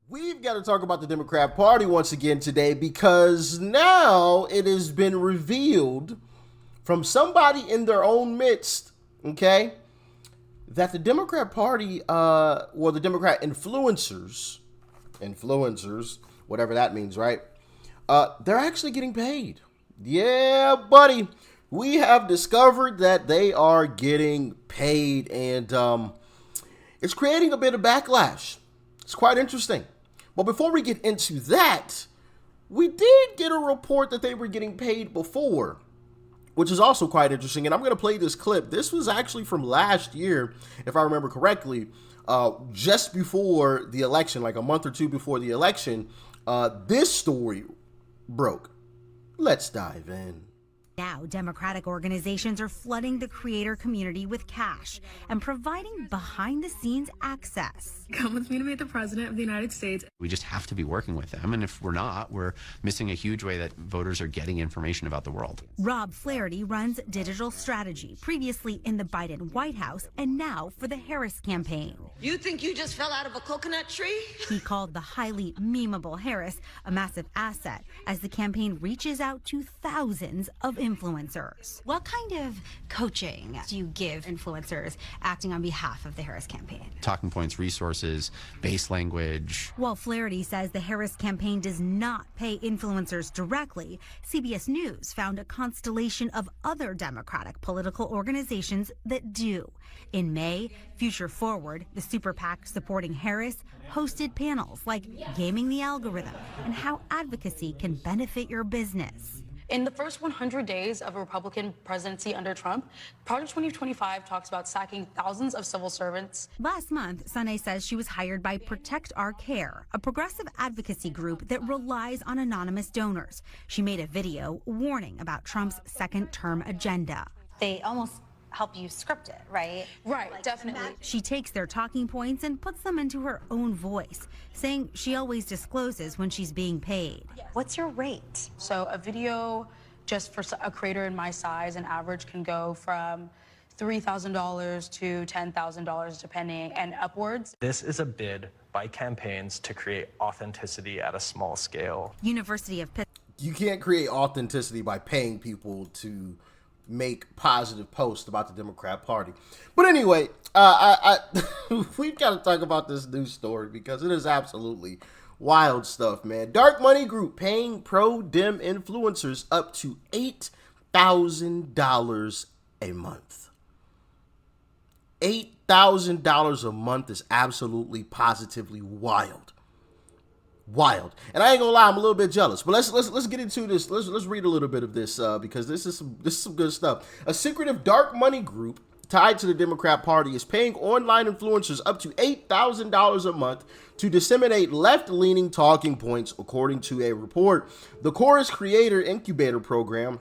We've got to talk about the Democrat Party once again today because now it has been revealed from somebody in their own midst, okay, that the Democrat Party, the Democrat influencers, whatever that means, right? They're actually getting paid. Yeah, buddy. We have discovered that they are getting paid, and it's creating a bit of backlash. It's quite interesting. But before we get into that, we did get a report that they were getting paid before, which is also quite interesting. And I'm going to play this clip. This was actually from last year, if I remember correctly, just before the election, like a month or two before the election. This story broke. Let's dive in. Now, Democratic organizations are flooding the creator community with cash and providing behind-the-scenes access. Come with me to meet the President of the United States. We just have to be working with them, and if we're not, we're missing a huge way that voters are getting information about the world. Rob Flaherty runs digital strategy, previously in the Biden White House and now for the Harris campaign. You think you just fell out of a coconut tree? He called the highly memeable Harris a massive asset as the campaign reaches out to thousands of influencers. What kind of coaching do you give influencers acting on behalf of the Harris campaign? Talking points, resources, base language. While Flaherty says the Harris campaign does not pay influencers directly, CBS News found a constellation of other Democratic political organizations that do. In May, Future Forward, the super PAC supporting Harris, hosted panels like Gaming the Algorithm and how advocacy can benefit your business. In the first 100 days of a Republican presidency under Trump, Project 2025 talks about sacking thousands of civil servants. Last month, Sunay says she was hired by Protect Our Care, a progressive advocacy group that relies on anonymous donors. She made a video warning about Trump's second-term agenda. They almost help you script it, right? Right, definitely. She takes their talking points and puts them into her own voice, saying she always discloses when she's being paid. What's your rate? So a video just for a creator in my size, an average can go from $3,000 to $10,000 depending and upwards. This is a bid by campaigns to create authenticity at a small scale. University of Pittsburgh. You can't create authenticity by paying people to make positive posts about the Democrat Party. But anyway, we've got to talk about this news story because it is absolutely wild stuff, man. Dark money group paying pro-Dem influencers up to $8,000 a month. $8,000 a month is absolutely positively wild. Wild. And I ain't gonna lie, I'm a little bit jealous. But let's get into this. Let's read a little bit of this because this is some good stuff. A secretive dark money group tied to the Democrat Party is paying online influencers up to $8,000 a month to disseminate left-leaning talking points, according to a report. The Chorus Creator Incubator Program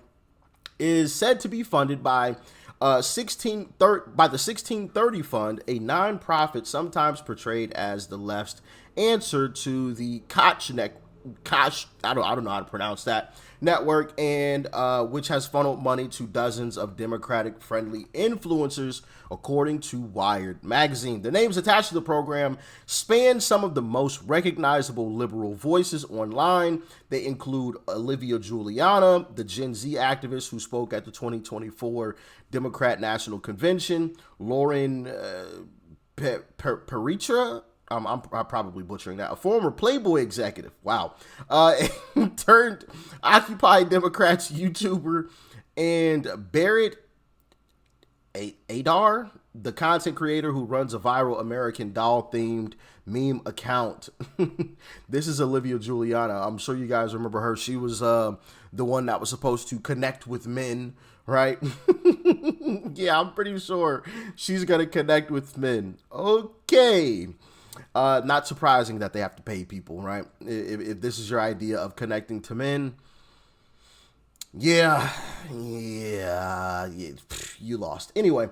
is said to be funded by the 1630 Fund, a nonprofit sometimes portrayed as the left's answer to the Koch, I don't know how to pronounce that, network, and which has funneled money to dozens of Democratic-friendly influencers, according to Wired magazine. The names attached to the program span some of the most recognizable liberal voices online. They include Olivia Giuliana, the Gen Z activist who spoke at the 2024 Democrat National Convention, Lauren Peritra, I'm probably butchering that, a former Playboy executive, wow, turned Occupy Democrats YouTuber, and Barrett Adar, the content creator who runs a viral American Doll-themed meme account. This is Olivia Giuliana. I'm sure you guys remember her. She was the one that was supposed to connect with men, right? Yeah, I'm pretty sure she's going to connect with men. Okay. Not surprising that they have to pay people, right? If this is your idea of connecting to men, yeah, you lost. Anyway,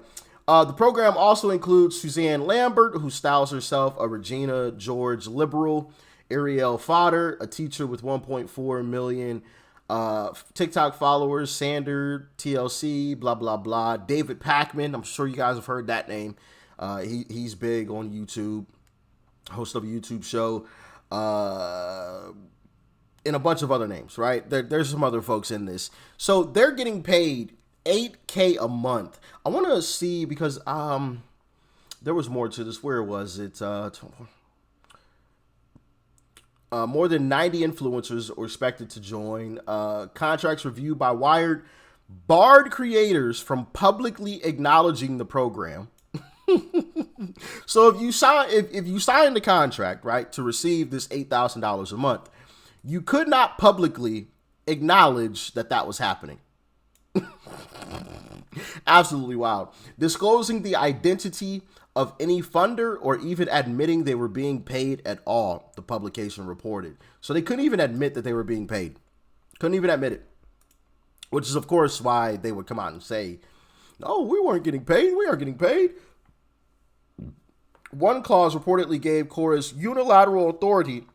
the program also includes Suzanne Lambert, who styles herself a Regina George liberal, Ariel Fodder, a teacher with 1.4 million TikTok followers, Sander, TLC, blah, blah, blah. David Pakman, I'm sure you guys have heard that name. He's big on YouTube, host of a YouTube show. and a bunch of other names, right? There's some other folks in this. So they're getting paid $8K a month. I want to see, because there was more to this. Where was it? More than 90 influencers are expected to join. Contracts reviewed by Wired barred creators from publicly acknowledging the program. So if you sign the contract, right, to receive this $8,000 a month, you could not publicly acknowledge that was happening. Absolutely wild. Disclosing the identity of any funder or even admitting they were being paid at all, the publication reported. So they couldn't even admit that they were being paid. Couldn't even admit it. Which is, of course, why they would come out and say, no, we weren't getting paid. We aren't getting paid. One clause reportedly gave Chorus unilateral authority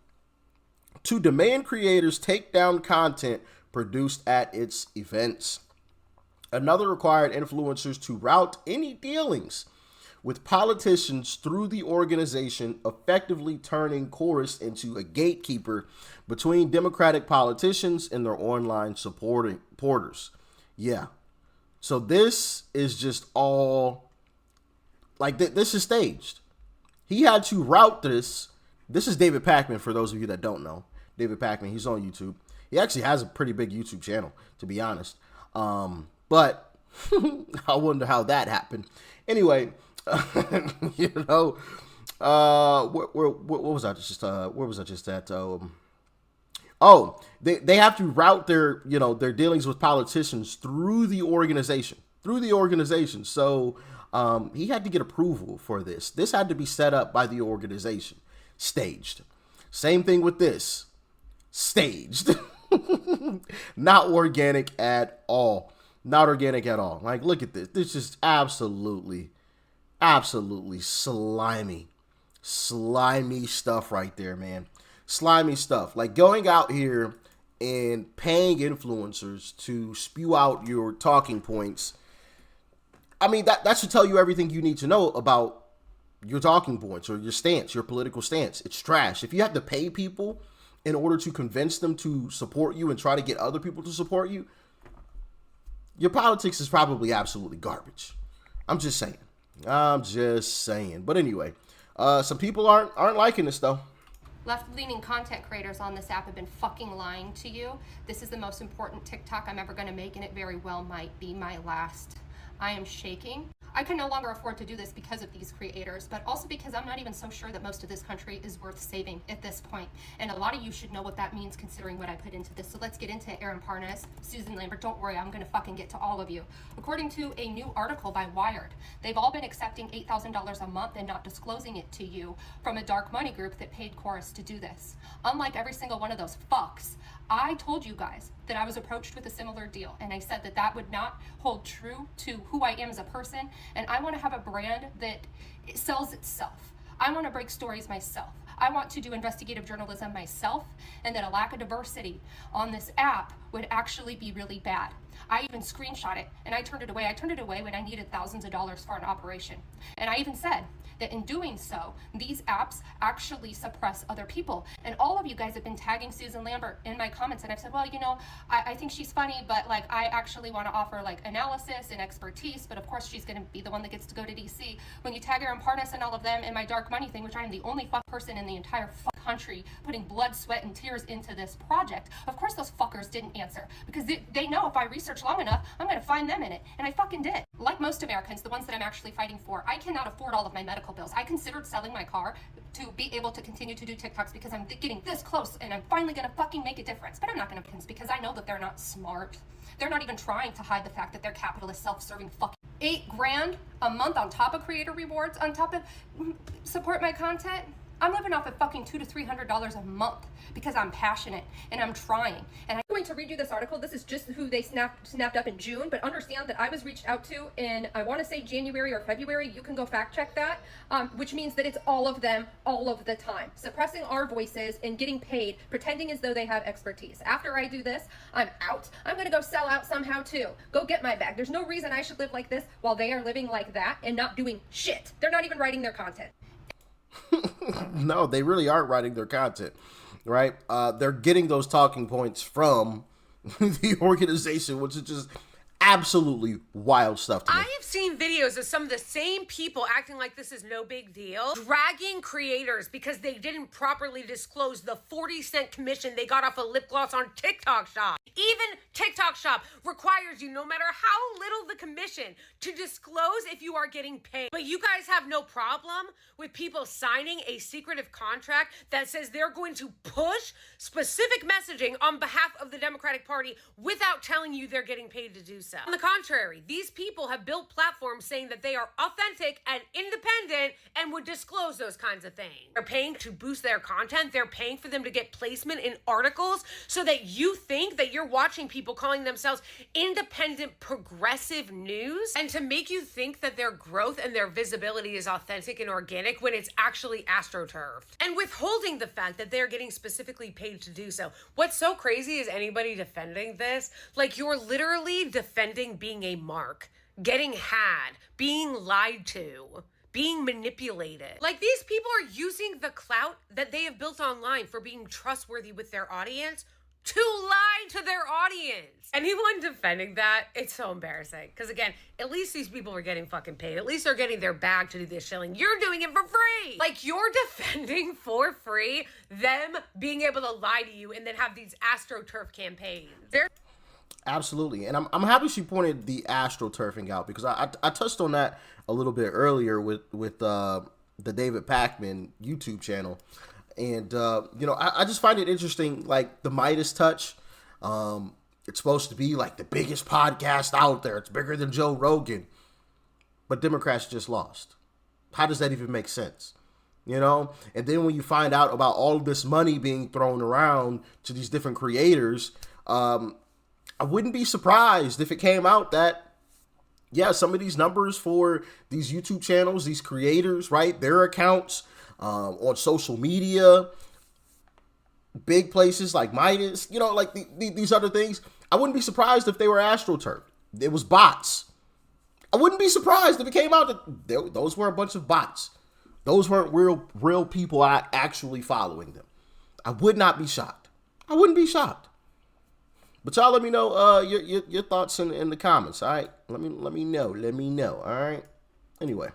to demand creators take down content produced at its events. Another required influencers to route any dealings with politicians through the organization, effectively turning Chorus into a gatekeeper between Democratic politicians and their online supporters. Yeah. So this is just all, like, this is staged. He had to route this. This is David Pakman, for those of you that don't know. David Pakman, he's on YouTube. He actually has a pretty big YouTube channel, to be honest. But I wonder how that happened. Anyway, you know, what was I just where was I just at? They have to route their dealings with politicians through the organization. So he had to get approval for this. This had to be set up by the organization, staged. Same thing with this, staged. Not organic at all. Not organic at all. Like, look at this. This is absolutely slimy stuff right there, man. Slimy stuff. Like, going out here and paying influencers to spew out your talking points. I mean, that should tell you everything you need to know about your talking points or your stance, your political stance. It's trash. If you have to pay people in order to convince them to support you and try to get other people to support you, your politics is probably absolutely garbage. I'm just saying. But anyway, some people aren't liking this, though. Left-leaning content creators on this app have been fucking lying to you. This is the most important TikTok I'm ever going to make, and it very well might be my last. I am shaking. I can no longer afford to do this because of these creators, but also because I'm not even so sure that most of this country is worth saving at this point. And a lot of you should know what that means considering what I put into this. So let's get into Aaron Parnas, Susan Lambert. Don't worry, I'm going to fucking get to all of you. According to a new article by Wired, they've all been accepting $8,000 a month and not disclosing it to you from a dark money group that paid Chorus to do this. Unlike every single one of those fucks, I told you guys that I was approached with a similar deal, and I said that would not hold true to who I am as a person, and I want to have a brand that sells itself. I want to break stories myself. I want to do investigative journalism myself, and that a lack of diversity on this app would actually be really bad. I even screenshot it, and I turned it away. I turned it away when I needed thousands of dollars for an operation. And I even said that in doing so, these apps actually suppress other people. And all of you guys have been tagging Susan Lambert in my comments, and I've said, well, you know, I think she's funny, but like, I actually want to offer like analysis and expertise, but of course she's going to be the one that gets to go to DC. When you tag Aaron Parnas and all of them in my dark money thing, which I am the only person in the entire country putting blood, sweat, and tears into this project, of course those fuckers didn't answer, because they know if I research long enough, I'm going to find them in it. And I fucking did. Like most Americans, the ones that I'm actually fighting for, I cannot afford all of my medical bills. I considered selling my car to be able to continue to do TikToks because I'm getting this close and I'm finally going to fucking make a difference. But I'm not going to, because I know that they're not smart. They're not even trying to hide the fact that they're capitalist, self-serving fucking $8,000 a month on top of creator rewards, on top of support my content. I'm living off of fucking $200 to $300 a month because I'm passionate and I'm trying. And I'm going to read you this article. This is just who they snapped up in June, but understand that I was reached out to in, I want to say January or February. You can go fact check that, which means that it's all of them all of the time, suppressing our voices and getting paid, pretending as though they have expertise. After I do this, I'm out. I'm going to go sell out somehow too. Go get my bag. There's no reason I should live like this while they are living like that and not doing shit. They're not even writing their content. No, they really aren't writing their content, right? They're getting those talking points from the organization, which is just absolutely wild stuff to me. I have seen videos of some of the same people acting like this is no big deal, dragging creators because they didn't properly disclose the 40-cent commission they got off a lip gloss on TikTok Shop. Even TikTok Shop requires you, no matter how little the commission, to disclose if you are getting paid. But you guys have no problem with people signing a secretive contract that says they're going to push specific messaging on behalf of the Democratic Party without telling you they're getting paid to do so. On the contrary, these people have built platforms saying that they are authentic and independent and would disclose those kinds of things. They're paying to boost their content. They're paying for them to get placement in articles so that you think that you're watching people calling themselves independent progressive news, and to make you think that their growth and their visibility is authentic and organic when it's actually astroturfed. And withholding the fact that they're getting specifically paid to do so. What's so crazy is anybody defending this, like, you're literally defending being a mark, getting had, being lied to, being manipulated. Like, these people are using the clout that they have built online for being trustworthy with their audience to lie to their audience. Anyone defending that, it's so embarrassing. Because again, at least these people are getting fucking paid. At least they're getting their bag to do this shilling. You're doing it for free. Like, you're defending for free them being able to lie to you and then have these AstroTurf campaigns. Absolutely. And I'm happy she pointed the astroturfing out, because I touched on that a little bit earlier with the David Pakman YouTube channel. And, I just find it interesting, like the Midas Touch. It's supposed to be like the biggest podcast out there. It's bigger than Joe Rogan. But Democrats just lost. How does that even make sense? And then when you find out about all of this money being thrown around to these different creators, I wouldn't be surprised if it came out that, yeah, some of these numbers for these YouTube channels, these creators, right, their accounts on social media, big places like Midas, like these other things, I wouldn't be surprised if they were AstroTurf. It was bots. I wouldn't be surprised if it came out that those were a bunch of bots. Those weren't real people actually following them. I would not be shocked. I wouldn't be shocked. But y'all let me know your thoughts in the comments, all right? Let me know, all right? Anyway.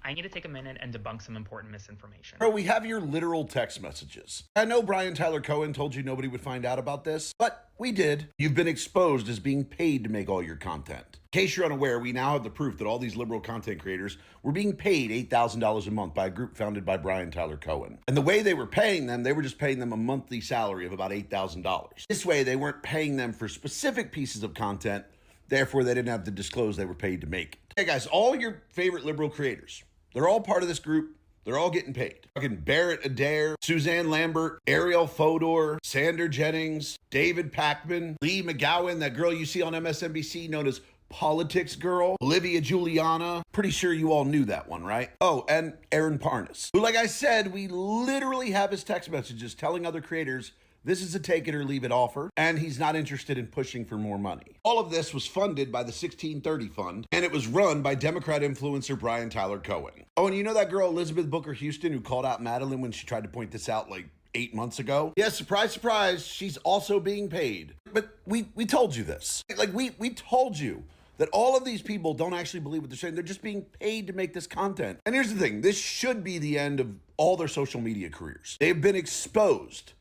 I need to take a minute and debunk some important misinformation. Bro, we have your literal text messages. I know Brian Tyler Cohen told you nobody would find out about this, but we did. You've been exposed as being paid to make all your content. In case you're unaware, we now have the proof that all these liberal content creators were being paid $8,000 a month by a group founded by Brian Tyler Cohen. And the way they were paying them, they were just paying them a monthly salary of about $8,000. This way, they weren't paying them for specific pieces of content. Therefore, they didn't have to disclose they were paid to make it. Hey guys, all your favorite liberal creators, they're all part of this group. They're all getting paid. Fucking Barrett Adair, Suzanne Lambert, Ariel Fodor, Sander Jennings, David Pakman, Lee McGowan, that girl you see on MSNBC known as Politics Girl, Olivia Juliana. Pretty sure you all knew that one, right? Oh, and Aaron Parnas, who, like I said, we literally have his text messages telling other creators this is a take it or leave it offer, and he's not interested in pushing for more money. All of this was funded by the 1630 Fund, and it was run by Democrat influencer Brian Tyler Cohen. Oh, and you know that girl Elizabeth Booker Houston who called out Madeline when she tried to point this out like 8 months ago? Yeah, surprise, surprise, she's also being paid. But we told you this. Like, we told you that all of these people don't actually believe what they're saying. They're just being paid to make this content. And here's the thing. This should be the end of all their social media careers. They've been exposed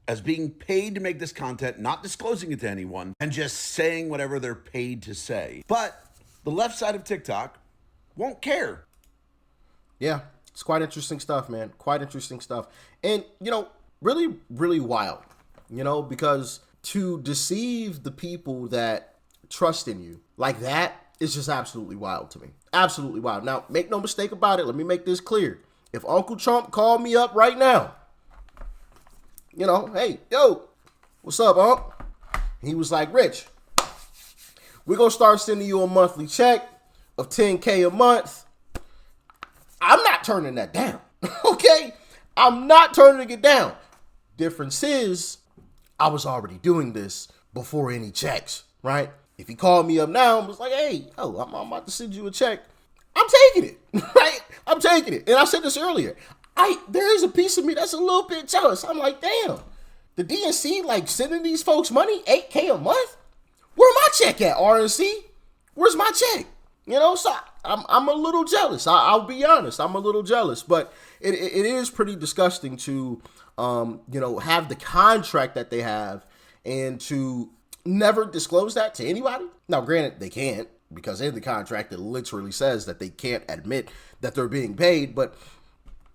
as being paid to make this content, not disclosing it to anyone, and just saying whatever they're paid to say. But the left side of TikTok won't care. Yeah, it's quite interesting stuff, man. Quite interesting stuff. And, really, really wild, because to deceive the people that trust in you like that is just absolutely wild to me. Absolutely wild. Now, make no mistake about it. Let me make this clear. If Uncle Trump called me up right now, hey, yo, what's up, Unc? He was like, Rich, we're going to start sending you a monthly check of $10K a month. I'm not turning that down, okay? I'm not turning it down. Difference is, I was already doing this before any checks, right? If he called me up now and was like, hey, I'm about to send you a check, I'm taking it, right? I'm taking it. And I said this earlier. There is a piece of me that's a little bit jealous. I'm like, damn, the DNC like sending these folks money, $8K a month? Where my check at, RNC? Where's my check? You know, so I'm a little jealous. I'll be honest. I'm a little jealous, but it is pretty disgusting to, have the contract that they have and to never disclose that to anybody. Now, granted, they can't, because in the contract, it literally says that they can't admit that they're being paid, but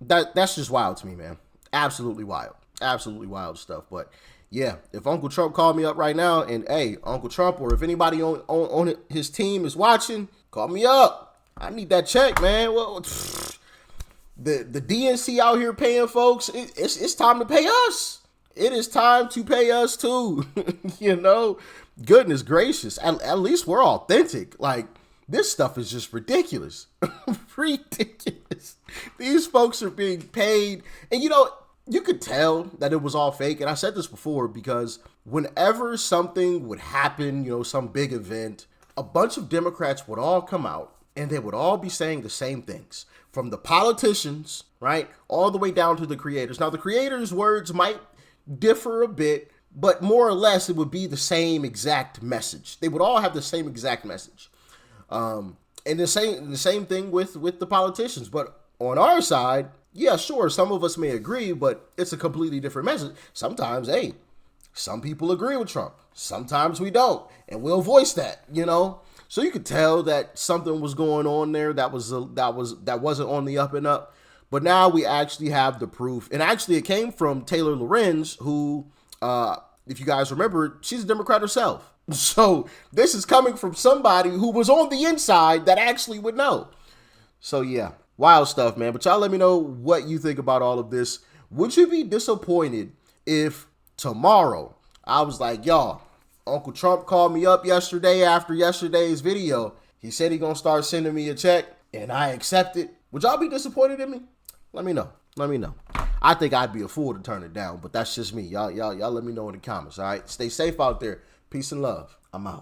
that's just wild to me, man. Absolutely wild. Absolutely wild stuff. But yeah, if Uncle Trump called me up right now and, hey, Uncle Trump, or if anybody on his team is watching, call me up. I need that check, man. Well, the DNC out here paying folks, it's time to pay us. It is time to pay us too. Goodness gracious. At least we're authentic. Like, this stuff is just ridiculous. Ridiculous. These folks are being paid. And you could tell that it was all fake. And I said this before, because whenever something would happen, some big event, a bunch of Democrats would all come out and they would all be saying the same things, from the politicians, right, all the way down to the creators. Now, the creators' words might differ a bit, but more or less it would be the same exact message. They would all have the same exact message. And the same thing with the politicians. But on our side, yeah, sure, some of us may agree, but it's a completely different message. Sometimes, hey, some people agree with Trump. Sometimes we don't, and we'll voice that, So you could tell that something was going on there that wasn't on the up and up. But now we actually have the proof. And actually, it came from Taylor Lorenz, who, if you guys remember, she's a Democrat herself. So this is coming from somebody who was on the inside that actually would know. So yeah, wild stuff, man. But y'all let me know what you think about all of this. Would you be disappointed if tomorrow I was like, y'all, Uncle Trump called me up yesterday after yesterday's video. He said he gonna start sending me a check and I accepted. Would y'all be disappointed in me? Let me know. Let me know. I think I'd be a fool to turn it down, but that's just me. Y'all let me know in the comments, all right? Stay safe out there. Peace and love. I'm out.